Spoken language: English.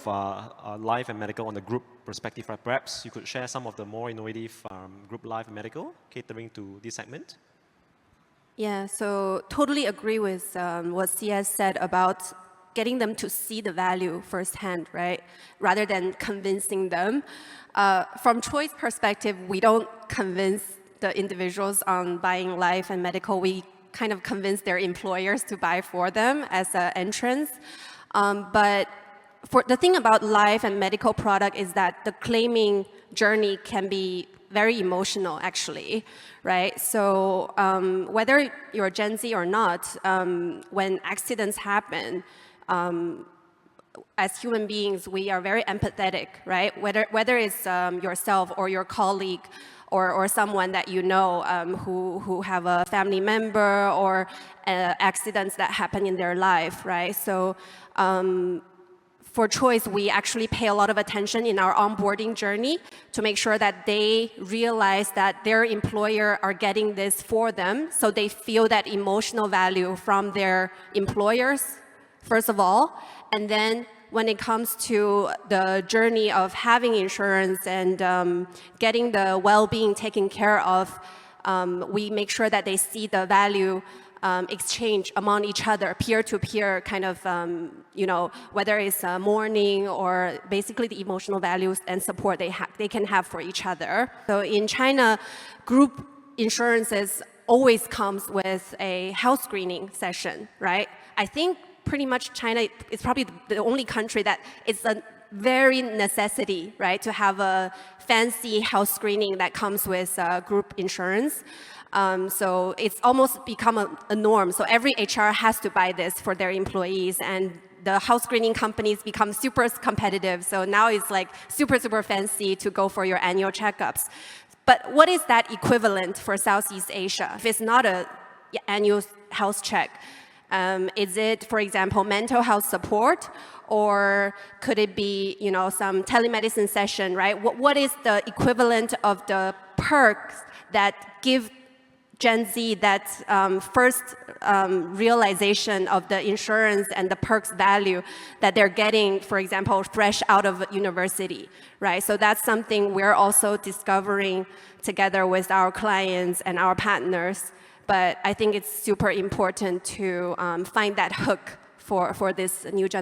life and medical on the group perspective, right? Perhaps you could share some of the more innovative group life and medical catering to this segment. Yeah, so totally agree with what CS said about getting them to see the value firsthand, right? Rather than convincing them. From CHOYS perspective, we don't convince the individuals on buying life and medical. We kind of convince their employers to buy for them as an entrance. But for the thing about life and medical product is that the claiming journey can be very emotional, actually, right? So whether you're Gen Z or not, when accidents happen, as human beings, we are very empathetic, right? Whether it's yourself or your colleague or someone that you know who have a family member or accidents that happen in their life, right? So for CHOYS, we actually pay a lot of attention in our onboarding journey to make sure that they realize that their employer are getting this for them, so they feel that emotional value from their employers, first of all. And then when it comes to the journey of having insurance and getting the well-being taken care of, we make sure that they see the value exchange among each other, peer-to-peer kind of, you know, whether it's mourning or basically the emotional values and support they can have for each other. So in China, group insurances always comes with a health screening session, right? I think pretty much China is probably the only country that it's a very necessity, right, to have a fancy health screening that comes with group insurance. So it's almost become a norm. So every HR has to buy this for their employees, and the health screening companies become super competitive. So now it's like super, super fancy to go for your annual checkups. But what is that equivalent for Southeast Asia? If it's not an annual health check, is it, for example, mental health support, or could it be, you know, some telemedicine session, right? What is the equivalent of the perks that give Gen Z that first realization of the insurance and the perks value that they're getting, for example, fresh out of university, right? So that's something we're also discovering together with our clients and our partners. But I think it's super important to find that hook for this new generation.